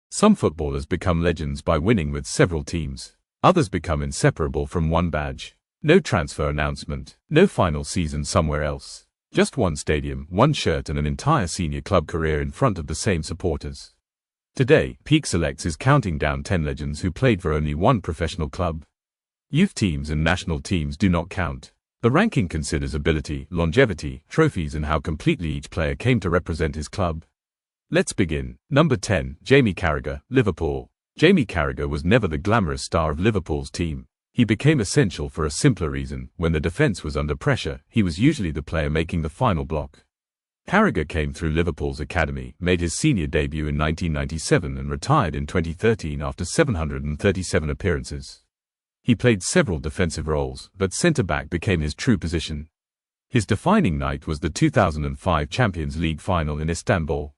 Some footballers become legends by winning with several teams. Others become inseparable from one badge. No transfer announcement, no final season somewhere else. Just one stadium, one shirt and an entire senior club career in front of the same supporters. Today, Peak Selects is counting down 10 legends who played for only one professional club. Youth teams and national teams do not count. The ranking considers ability, longevity, trophies and how completely each player came to represent his club. Let's begin. Number 10, Jamie Carragher, Liverpool. Jamie Carragher was never the glamorous star of Liverpool's team. He became essential for a simpler reason. When the defense was under pressure, he was usually the player making the final block. Carragher came through Liverpool's academy, made his senior debut in 1997 and retired in 2013 after 737 appearances. He played several defensive roles, but centre-back became his true position. His defining night was the 2005 Champions League final in Istanbul.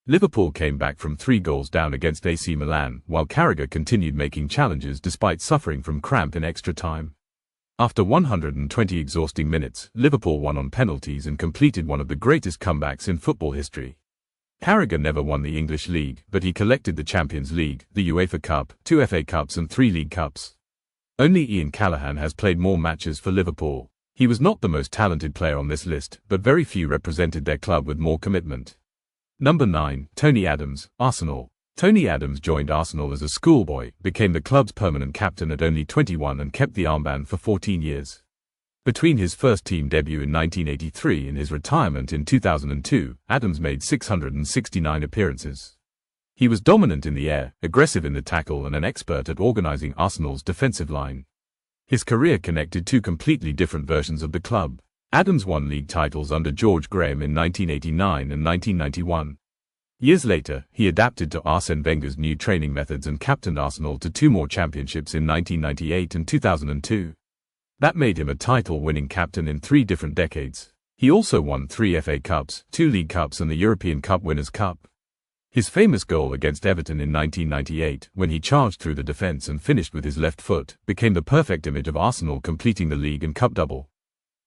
Liverpool came back from 3 goals down against AC Milan, while Carragher continued making challenges despite suffering from cramp in extra time. After 120 exhausting minutes, Liverpool won on penalties and completed one of the greatest comebacks in football history. Carragher never won the English League, but he collected the Champions League, the UEFA Cup, 2 FA Cups and 3 League Cups. Only Ian Callaghan has played more matches for Liverpool. He was not the most talented player on this list, but very few represented their club with more commitment. Number 9, Tony Adams, Arsenal. Tony Adams joined Arsenal as a schoolboy, became the club's permanent captain at only 21 and kept the armband for 14 years. Between his first team debut in 1983 and his retirement in 2002, Adams made 669 appearances. He was dominant in the air, aggressive in the tackle and an expert at organising Arsenal's defensive line. His career connected 2 completely different versions of the club. Adams won league titles under George Graham in 1989 and 1991. Years later, he adapted to Arsene Wenger's new training methods and captained Arsenal to 2 more championships in 1998 and 2002. That made him a title-winning captain in 3 different decades. He also won 3 FA Cups, 2 League Cups and the European Cup Winners' Cup. His famous goal against Everton in 1998, when he charged through the defence and finished with his left foot, became the perfect image of Arsenal completing the league and cup double.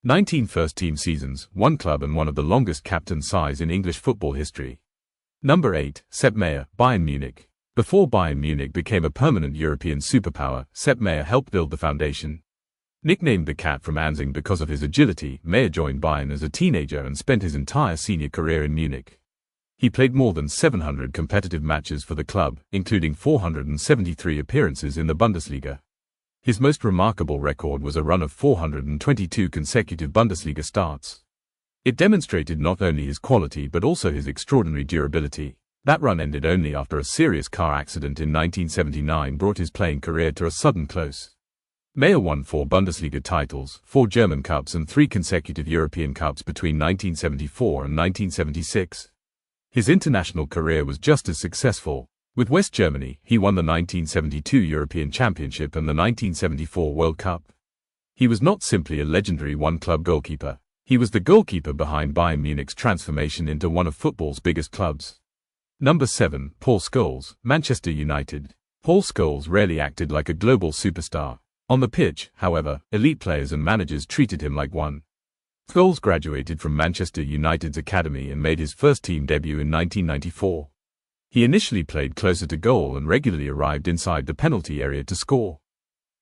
19 first-team seasons, 1 club and one of the longest captain size in English football history. Number 8, Sepp Maier, Bayern Munich. Before Bayern Munich became a permanent European superpower, Sepp Maier helped build the foundation. Nicknamed the Cat from Anzing because of his agility, Maier joined Bayern as a teenager and spent his entire senior career in Munich. He played more than 700 competitive matches for the club, including 473 appearances in the Bundesliga. His most remarkable record was a run of 422 consecutive Bundesliga starts. It demonstrated not only his quality but also his extraordinary durability. That run ended only after a serious car accident in 1979 brought his playing career to a sudden close. Maier won 4 Bundesliga titles, 4 German Cups and 3 consecutive European Cups between 1974 and 1976. His international career was just as successful. With West Germany, he won the 1972 European Championship and the 1974 World Cup. He was not simply a legendary one-club goalkeeper. He was the goalkeeper behind Bayern Munich's transformation into one of football's biggest clubs. Number 7, Paul Scholes, Manchester United. Paul Scholes rarely acted like a global superstar. On the pitch, however, elite players and managers treated him like one. Scholes graduated from Manchester United's academy and made his first team debut in 1994. He initially played closer to goal and regularly arrived inside the penalty area to score.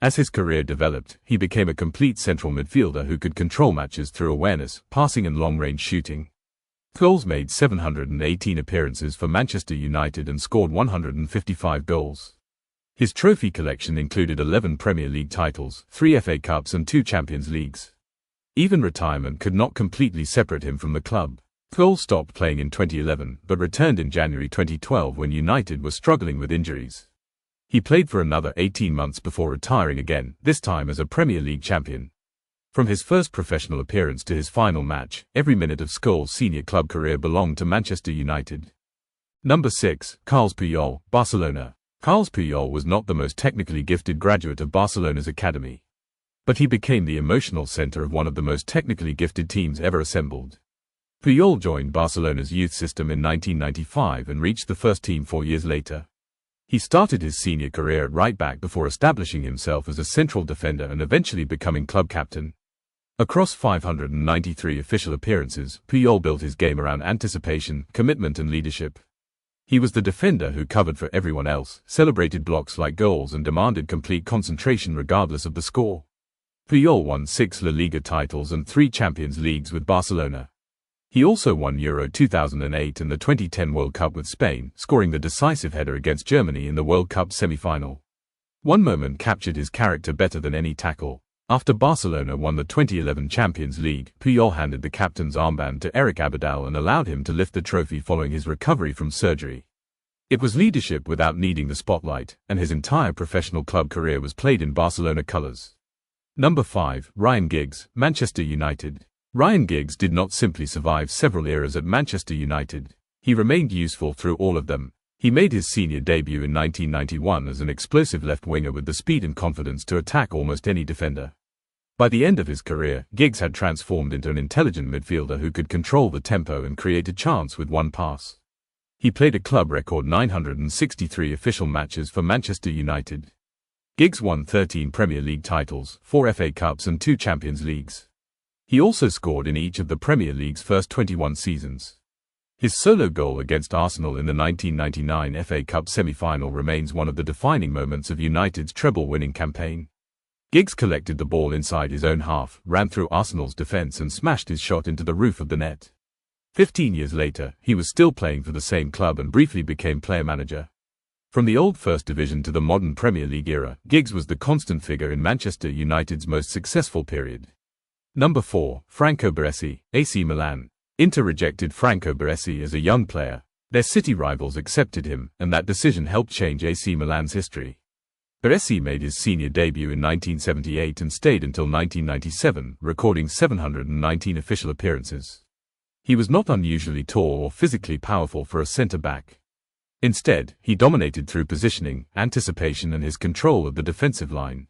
As his career developed, he became a complete central midfielder who could control matches through awareness, passing and long-range shooting. Scholes made 718 appearances for Manchester United and scored 155 goals. His trophy collection included 11 Premier League titles, 3 FA Cups and 2 Champions Leagues. Even retirement could not completely separate him from the club. Scholes stopped playing in 2011, but returned in January 2012 when United was struggling with injuries. He played for another 18 months before retiring again, this time as a Premier League champion. From his first professional appearance to his final match, every minute of Scholes' senior club career belonged to Manchester United. Number 6, Carles Puyol, Barcelona. Carles Puyol was not the most technically gifted graduate of Barcelona's academy. But he became the emotional center of one of the most technically gifted teams ever assembled. Puyol joined Barcelona's youth system in 1995 and reached the first team 4 years later. He started his senior career at right back before establishing himself as a central defender and eventually becoming club captain. Across 593 official appearances, Puyol built his game around anticipation, commitment and leadership. He was the defender who covered for everyone else, celebrated blocks like goals and demanded complete concentration regardless of the score. Puyol won 6 La Liga titles and 3 Champions Leagues with Barcelona. He also won Euro 2008 and the 2010 World Cup with Spain, scoring the decisive header against Germany in the World Cup semi-final. One moment captured his character better than any tackle. After Barcelona won the 2011 Champions League, Puyol handed the captain's armband to Eric Abidal and allowed him to lift the trophy following his recovery from surgery. It was leadership without needing the spotlight, and his entire professional club career was played in Barcelona colours. Number 5. Ryan Giggs, Manchester United. Ryan Giggs did not simply survive several eras at Manchester United. He remained useful through all of them. He made his senior debut in 1991 as an explosive left winger with the speed and confidence to attack almost any defender. By the end of his career, Giggs had transformed into an intelligent midfielder who could control the tempo and create a chance with one pass. He played a club record 963 official matches for Manchester United. Giggs won 13 Premier League titles, 4 FA Cups and 2 Champions Leagues. He also scored in each of the Premier League's first 21 seasons. His solo goal against Arsenal in the 1999 FA Cup semi-final remains one of the defining moments of United's treble-winning campaign. Giggs collected the ball inside his own half, ran through Arsenal's defence and smashed his shot into the roof of the net. 15 years later, he was still playing for the same club and briefly became player-manager. From the old First Division to the modern Premier League era, Giggs was the constant figure in Manchester United's most successful period. Number 4. Franco Baresi, AC Milan. Inter rejected Franco Baresi as a young player. Their city rivals accepted him, and that decision helped change AC Milan's history. Baresi made his senior debut in 1978 and stayed until 1997, recording 719 official appearances. He was not unusually tall or physically powerful for a centre-back. Instead, he dominated through positioning, anticipation and his control of the defensive line.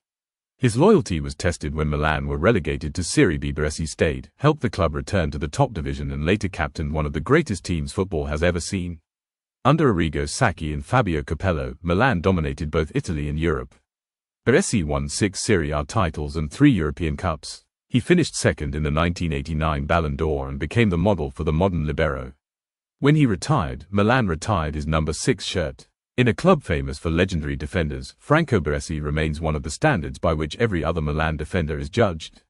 His loyalty was tested when Milan were relegated to Serie B. Baresi stayed, helped the club return to the top division and later captained one of the greatest teams football has ever seen. Under Arrigo Sacchi and Fabio Capello, Milan dominated both Italy and Europe. Baresi won 6 Serie A titles and 3 European Cups. He finished second in the 1989 Ballon d'Or and became the model for the modern libero. When he retired, Milan retired his number 6 shirt. In a club famous for legendary defenders, Franco Baresi remains one of the standards by which every other Milan defender is judged.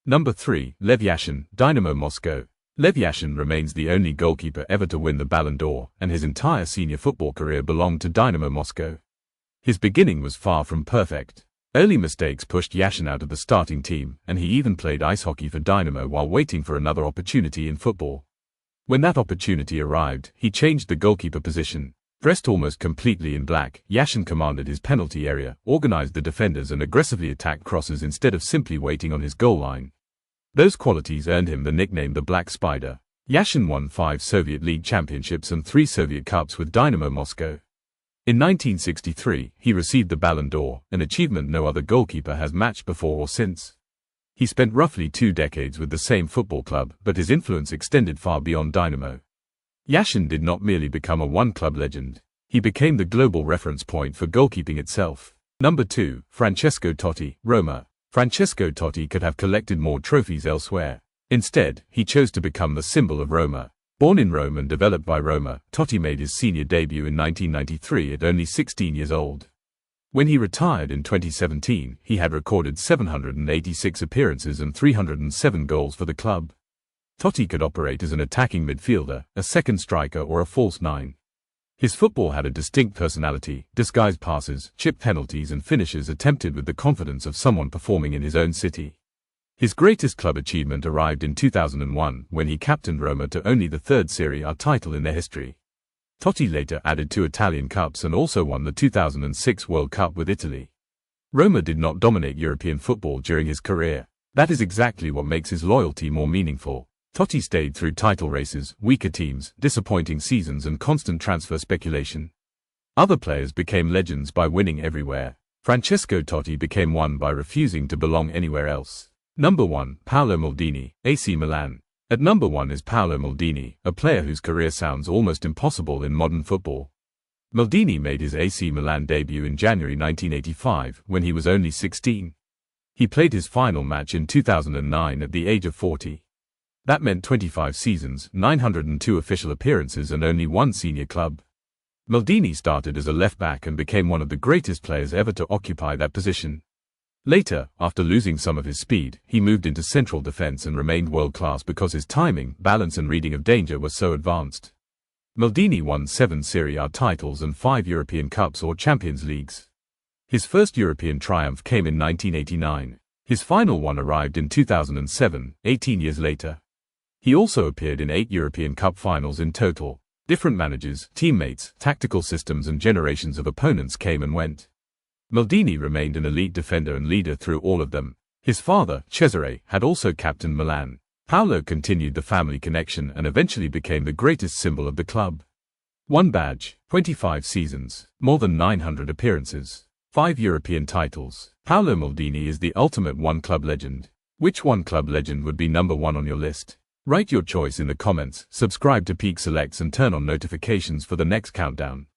Number 3. Lev Yashin, Dynamo Moscow. Lev Yashin remains the only goalkeeper ever to win the Ballon d'Or, and his entire senior football career belonged to Dynamo Moscow. His beginning was far from perfect. Early mistakes pushed Yashin out of the starting team, and he even played ice hockey for Dynamo while waiting for another opportunity in football. When that opportunity arrived, he changed the goalkeeper position. Dressed almost completely in black, Yashin commanded his penalty area, organized the defenders and aggressively attacked crosses instead of simply waiting on his goal line. Those qualities earned him the nickname the Black Spider. Yashin won 5 Soviet League championships and 3 Soviet Cups with Dynamo Moscow. In 1963, he received the Ballon d'Or, an achievement no other goalkeeper has matched before or since. He spent roughly 2 decades with the same football club, but his influence extended far beyond Dynamo. Yashin did not merely become a one-club legend. He became the global reference point for goalkeeping itself. Number 2. Francesco Totti, Roma. Francesco Totti could have collected more trophies elsewhere. Instead, he chose to become the symbol of Roma. Born in Rome and developed by Roma, Totti made his senior debut in 1993 at only 16 years old. When he retired in 2017, he had recorded 786 appearances and 307 goals for the club. Totti could operate as an attacking midfielder, a second striker or a false 9. His football had a distinct personality, disguised passes, chipped penalties and finishes attempted with the confidence of someone performing in his own city. His greatest club achievement arrived in 2001 when he captained Roma to only the 3rd Serie A title in their history. Totti later added 2 Italian Cups and also won the 2006 World Cup with Italy. Roma did not dominate European football during his career. That is exactly what makes his loyalty more meaningful. Totti stayed through title races, weaker teams, disappointing seasons and constant transfer speculation. Other players became legends by winning everywhere. Francesco Totti became one by refusing to belong anywhere else. Number 1. Paolo Maldini, AC Milan. At number 1 is Paolo Maldini, a player whose career sounds almost impossible in modern football. Maldini made his AC Milan debut in January 1985 when he was only 16. He played his final match in 2009 at the age of 40. That meant 25 seasons, 902 official appearances and only 1 senior club. Maldini started as a left-back and became one of the greatest players ever to occupy that position. Later, after losing some of his speed, he moved into central defense and remained world-class because his timing, balance and reading of danger was so advanced. Maldini won 7 Serie A titles and 5 European Cups or Champions Leagues. His first European triumph came in 1989. His final one arrived in 2007, 18 years later. He also appeared in 8 European Cup finals in total. Different managers, teammates, tactical systems and generations of opponents came and went. Maldini remained an elite defender and leader through all of them. His father, Cesare, had also captained Milan. Paolo continued the family connection and eventually became the greatest symbol of the club. 1 badge, 25 seasons, more than 900 appearances, 5 European titles. Paolo Maldini is the ultimate one-club legend. Which one-club legend would be number 1 on your list? Write your choice in the comments, subscribe to Peak Selects and turn on notifications for the next countdown.